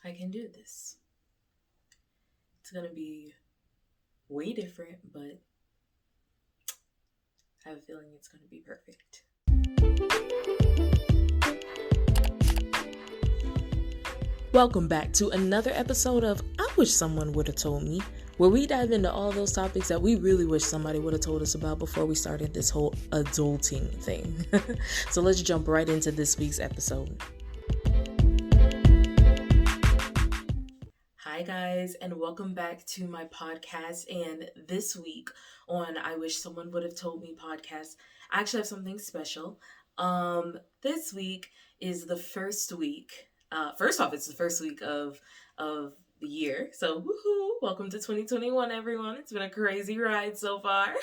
I can do this. It's going to be way different, but I have a feeling it's going to be perfect. Welcome back to another episode of I Wish Someone Would Have Told Me, where we dive into all those topics that we really wish somebody would have told us about before we started this whole adulting thing. So let's jump right into this week's episode. Hi guys, and welcome back to my podcast. And this week on I Wish Someone Would Have Told Me podcast, I actually have something special. This week is the first week. First off, it's the first week of the year. So woohoo! Welcome to 2021, everyone. It's been a crazy ride so far,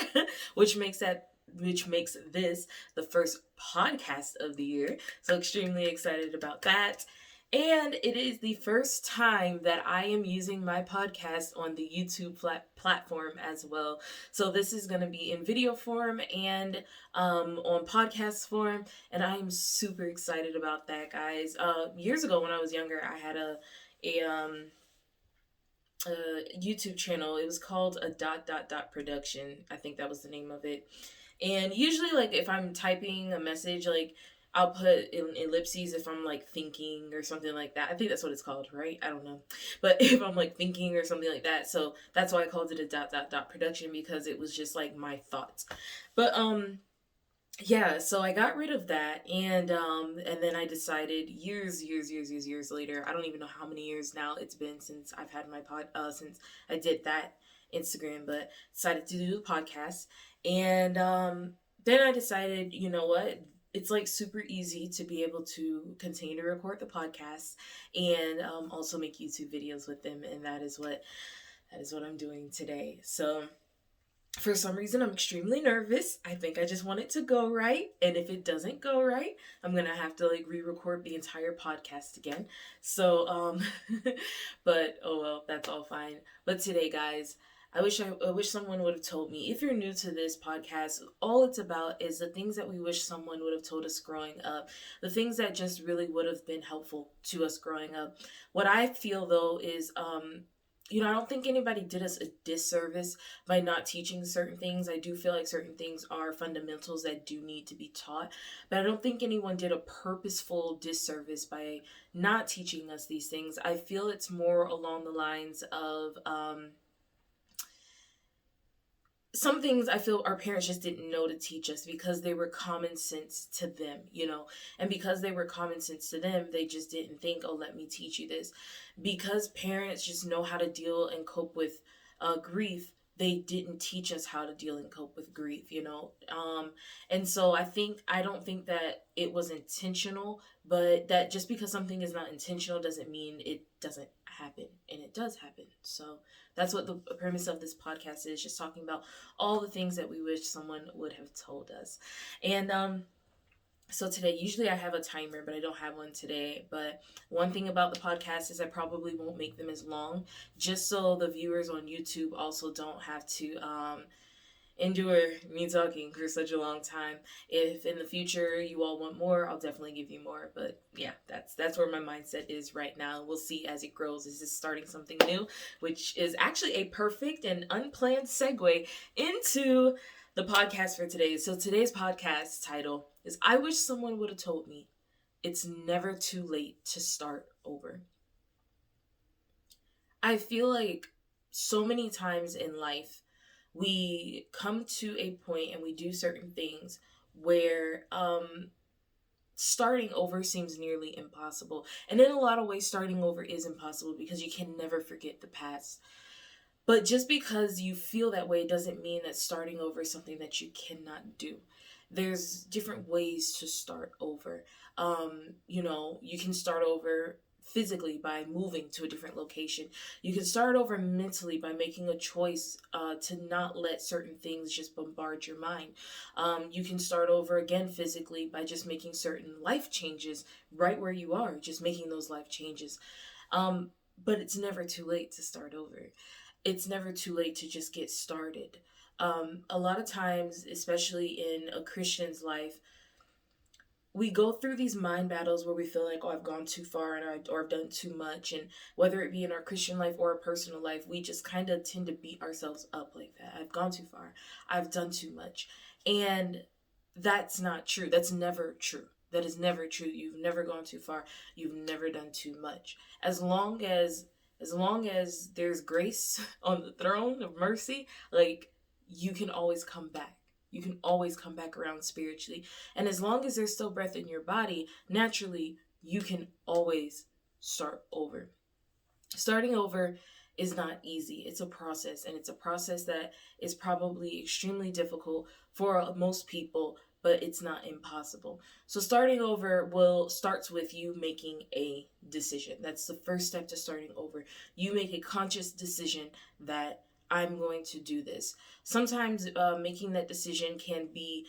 which makes this the first podcast of the year. So extremely excited about that. And it is the first time that I am using my podcast on the YouTube platform as well. So this is going to be in video form and on podcast form. And I am super excited about that, guys. Years ago when I was younger, I had a YouTube channel. It was called a ... production. I think that was the name of it. And usually, like, if I'm typing a message, like, I'll put in ellipses if I'm like thinking or something like that. I think that's what it's called, right? I don't know. But if I'm like thinking or something like that. So that's why I called it a ... production, because it was just like my thoughts. But yeah, so I got rid of that, and then I decided years later, I don't even know how many years now it's been since I've had my since I did that Instagram, but decided to do the podcast. And then I decided, you know what? It's like super easy to be able to continue to record the podcast and also make YouTube videos with them, and that is what I'm doing today. So for some reason, I'm extremely nervous. I think I just want it to go right. And if it doesn't go right, I'm going to have to like re-record the entire podcast again. So, but oh well, that's all fine. But today, guys, I wish someone would have told me. If you're new to this podcast, all it's about is the things that we wish someone would have told us growing up. The things that just really would have been helpful to us growing up. What I feel though is, I don't think anybody did us a disservice by not teaching certain things. I do feel like certain things are fundamentals that do need to be taught, but I don't think anyone did a purposeful disservice by not teaching us these things. I feel it's more along the lines of some things I feel our parents just didn't know to teach us because they were common sense to them, and because they were common sense to them, they just didn't think, oh, let me teach you this. Because parents just know how to deal and cope with grief, they didn't teach us how to deal and cope with grief, and so I don't think that it was intentional, but that just because something is not intentional doesn't mean it doesn't happen, and it does happen. So that's what the premise of this podcast is, just talking about all the things that we wish someone would have told us. And so today, usually I have a timer, but I don't have one today. But one thing about the podcast is I probably won't make them as long, just so the viewers on YouTube also don't have to endure me talking for such a long time. If in the future you all want more, I'll definitely give you more. But yeah, that's where my mindset is right now. We'll see as it grows. This is starting something new, which is actually a perfect and unplanned segue into the podcast for today. So today's podcast title is I Wish Someone Would Have Told Me It's Never Too Late to Start Over. I feel like so many times in life, we come to a point and we do certain things where starting over seems nearly impossible. And in a lot of ways, starting over is impossible because you can never forget the past. But just because you feel that way doesn't mean that starting over is something that you cannot do. There's different ways to start over. You can start over physically by moving to a different location. You can start over mentally by making a choice to not let certain things just bombard your mind. You can start over again physically by just making certain life changes right where you are, just making those life changes. But it's never too late to start over. It's never too late to just get started. A lot of times, especially in a Christian's life, we go through these mind battles where we feel like, oh, I've gone too far or I've done too much. And whether it be in our Christian life or our personal life, we just kind of tend to beat ourselves up like that. I've gone too far. I've done too much. And that's not true. That's never true. That is never true. You've never gone too far. You've never done too much. As long as there's grace on the throne of mercy, like, you can always come back. You can always come back around spiritually. And as long as there's still breath in your body, naturally, you can always start over. Starting over is not easy. It's a process, and it's a process that is probably extremely difficult for most people, but it's not impossible. So starting over starts with you making a decision. That's the first step to starting over. You make a conscious decision that I'm going to do this. Sometimes making that decision can be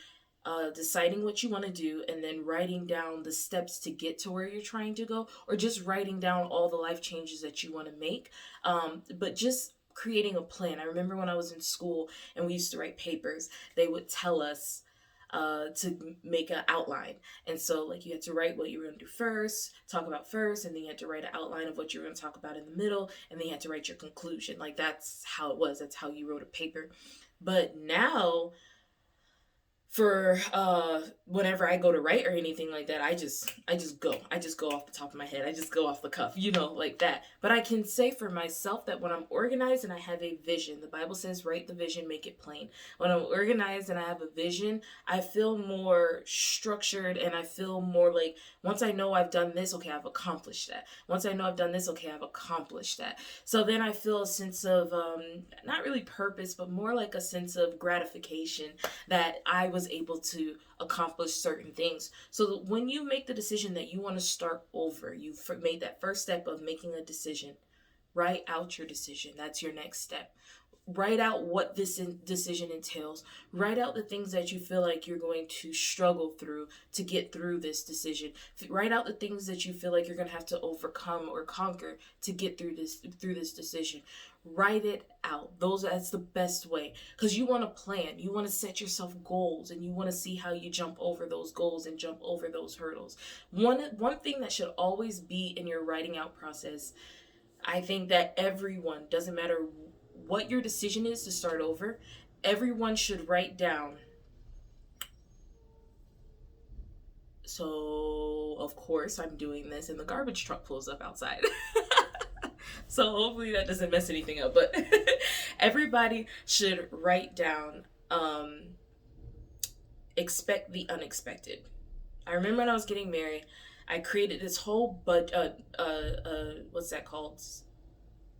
deciding what you want to do and then writing down the steps to get to where you're trying to go, or just writing down all the life changes that you want to make. But just creating a plan. I remember when I was in school and we used to write papers, they would tell us to make an outline. And so, like, you had to write what you were going to do first, talk about first, and then you had to write an outline of what you were going to talk about in the middle, and then you had to write your conclusion. Like, that's how it was. That's how you wrote a paper. But now, for whenever I go to write or anything like that, I just go off the top of my head. I just go off the cuff, like that. But I can say for myself that when I'm organized and I have a vision, the Bible says, write the vision, make it plain. When I'm organized and I have a vision, I feel more structured, and I feel more like, once I know I've done this, okay, I've accomplished that. Once I know I've done this, okay, I've accomplished that. So then I feel a sense of not really purpose, but more like a sense of gratification that I was able to accomplish certain things. So when you make the decision that you want to start over, you've made that first step of making a decision. Write out your decision. That's your next step. Write out what this decision entails. Write out the things that you feel like you're going to struggle through to get through this decision. Write out the things that you feel like you're going to have to overcome or conquer to get through this decision. Write it out. That's the best way, because you want to plan. You want to set yourself goals, and you want to see how you jump over those goals and jump over those hurdles. One thing that should always be in your writing out process, I think that everyone, doesn't matter what your decision is to start over, everyone should write down. So, of course, I'm doing this and the garbage truck pulls up outside. So hopefully that doesn't mess anything up. But everybody should write down, expect the unexpected. I remember when I was getting married, I created this whole what's that called?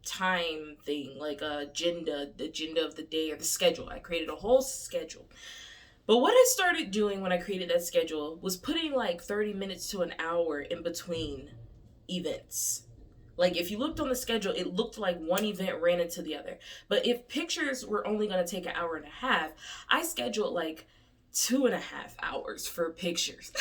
Time thing, like the agenda of the day, or the schedule. I created a whole schedule. But what I started doing when I created that schedule was putting like 30 minutes to an hour in between events. Like, if you looked on the schedule, it looked like one event ran into the other. But if pictures were only going to take an hour and a half, I scheduled like 2.5 hours for pictures.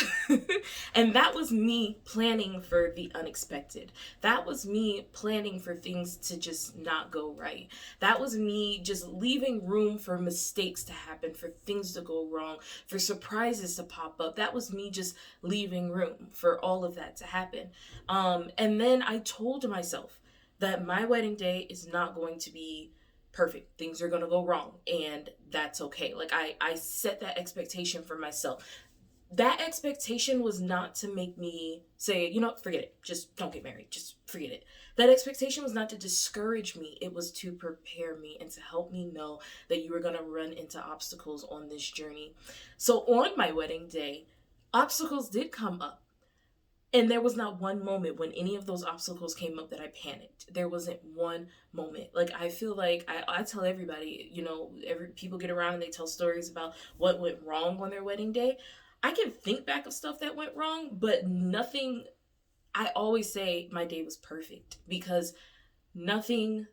And that was me planning for the unexpected. That was me planning for things to just not go right. That was me just leaving room for mistakes to happen, for things to go wrong, for surprises to pop up. That was me just leaving room for all of that to happen. And then I told myself that my wedding day is not going to be perfect. Things are going to go wrong, and that's okay. Like, I set that expectation for myself. That expectation was not to make me say, forget it. Just don't get married. Just forget it. That expectation was not to discourage me. It was to prepare me and to help me know that you were going to run into obstacles on this journey. So on my wedding day, obstacles did come up. And there was not one moment when any of those obstacles came up that I panicked. There wasn't one moment. Like, I feel like I tell everybody, people get around and they tell stories about what went wrong on their wedding day. I can think back of stuff that went wrong, but nothing. I always say my day was perfect, because nothing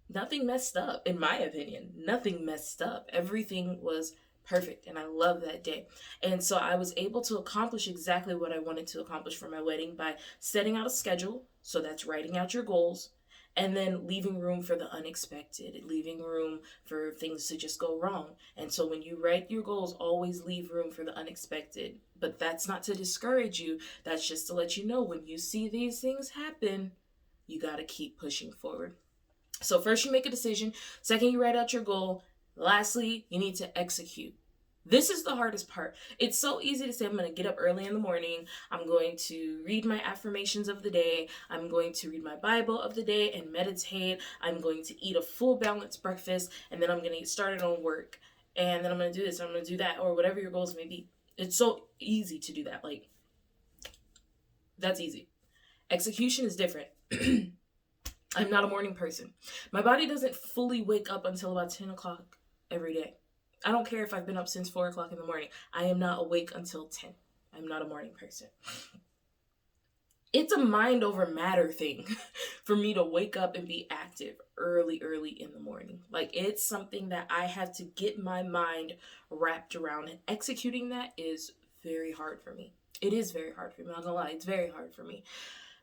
messed up, in my opinion. Nothing messed up. Everything was perfect, and I love that day. And so I was able to accomplish exactly what I wanted to accomplish for my wedding by setting out a schedule. So that's writing out your goals, and then leaving room for the unexpected, leaving room for things to just go wrong. And so when you write your goals, always leave room for the unexpected. But that's not to discourage you. That's just to let you know when you see these things happen, you got to keep pushing forward. So first you make a decision. Second, you write out your goal. Lastly, you need to execute. This is the hardest part. It's so easy to say, I'm going to get up early in the morning. I'm going to read my affirmations of the day. I'm going to read my Bible of the day and meditate. I'm going to eat a full balanced breakfast. And then I'm going to get started on work. And then I'm going to do this. I'm going to do that. Or whatever your goals may be. It's so easy to do that. Like, that's easy. Execution is different. I'm not a morning person. My body doesn't fully wake up until about 10 o'clock every day. I don't care if I've been up since 4 o'clock in the morning. I am not awake until 10. I'm not a morning person. It's a mind over matter thing for me to wake up and be active early in the morning. Like, it's something that I have to get my mind wrapped around, and executing that is very hard for me. It is very hard for me. I'm not gonna lie, it's very hard for me.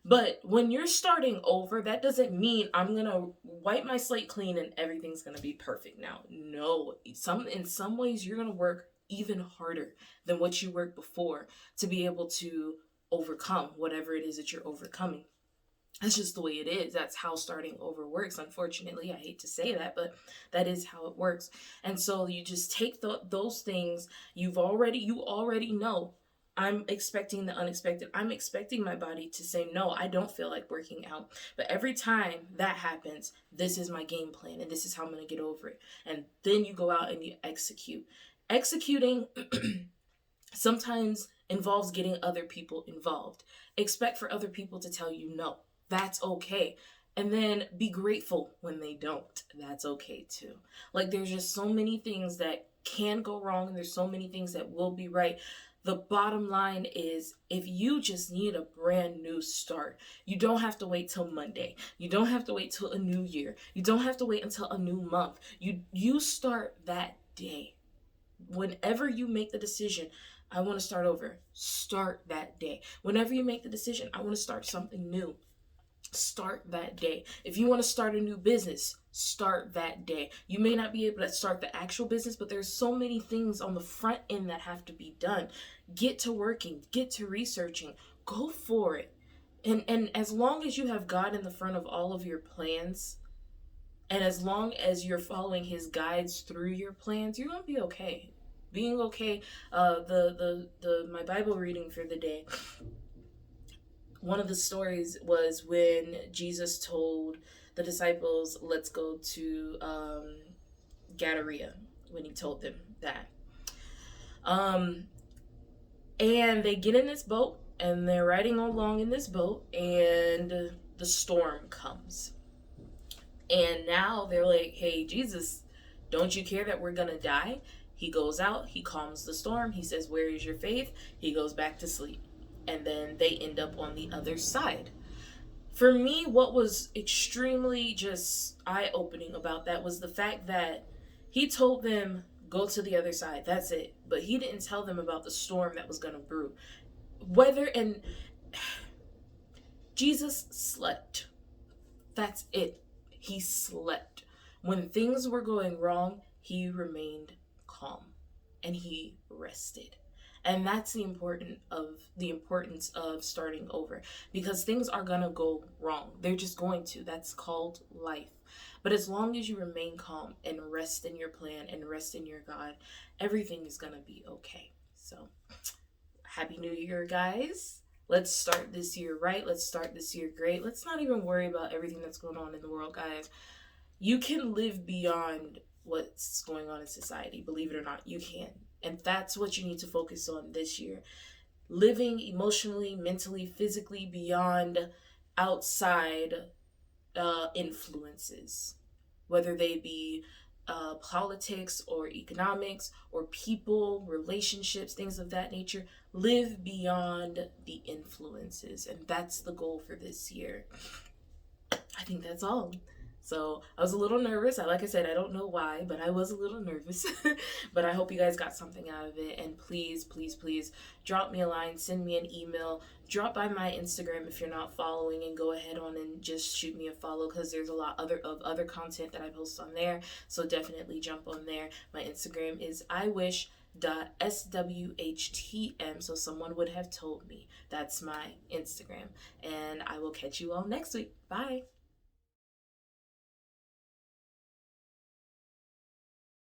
But when you're starting over, that doesn't mean I'm going to wipe my slate clean and everything's going to be perfect now. No, in some ways you're going to work even harder than what you worked before to be able to overcome whatever it is that you're overcoming. That's just the way it is. That's how starting over works. Unfortunately, I hate to say that, but that is how it works. And so you just take those things you already know. I'm expecting the unexpected. I'm expecting my body to say, no, I don't feel like working out. But every time that happens, this is my game plan and this is how I'm going to get over it. And then you go out and you execute. Executing sometimes involves getting other people involved. Expect for other people to tell you no. That's okay. And then be grateful when they don't. That's okay too. Like, there's just so many things that can go wrong and there's so many things that will be right. The bottom line is, if you just need a brand new start, you don't have to wait till Monday. You don't have to wait till a new year. You don't have to wait until a new month. You start that day. Whenever you make the decision, I want to start over, start that day. Whenever you make the decision, I want to start something new, start that day. If you want to start a new business, start that day. You may not be able to start the actual business, but there's so many things on the front end that have to be done. Get to working, get to researching, go for it. And as long as you have God in the front of all of your plans, and as long as you're following his guides through your plans, you're going to be okay. Being okay. My Bible reading for the day, one of the stories was when Jesus told the disciples, let's go to Gadara, when he told them that. And they get in this boat, and they're riding along in this boat, and the storm comes. And now they're like, hey, Jesus, don't you care that we're going to die? He goes out, he calms the storm, he says, where is your faith? He goes back to sleep. And then they end up on the other side. For me, what was extremely just eye-opening about that was the fact that he told them, go to the other side, that's it. But he didn't tell them about the storm that was going to brew. Jesus slept. That's it. He slept. When things were going wrong, he remained calm and he rested. And that's the importance of starting over, because things are going to go wrong. They're just going to. That's called life. But as long as you remain calm and rest in your plan and rest in your God, everything is going to be okay. So, Happy New Year, guys. Let's start this year right. Let's start this year great. Let's not even worry about everything that's going on in the world, guys. You can live beyond what's going on in society. Believe it or not, you can. And that's what you need to focus on this year. Living emotionally, mentally, physically beyond outside influences, whether they be politics or economics or people, relationships, things of that nature. Live beyond the influences. And that's the goal for this year. I think that's all. So I was a little nervous. Like I said, I don't know why, but I was a little nervous. But I hope you guys got something out of it. And please, please, please drop me a line, send me an email, drop by my Instagram if you're not following, and go ahead on and just shoot me a follow, because there's a lot of other content that I post on there. So definitely jump on there. My Instagram is IWSWHTM. So someone would have told me. That's my Instagram. And I will catch you all next week. Bye.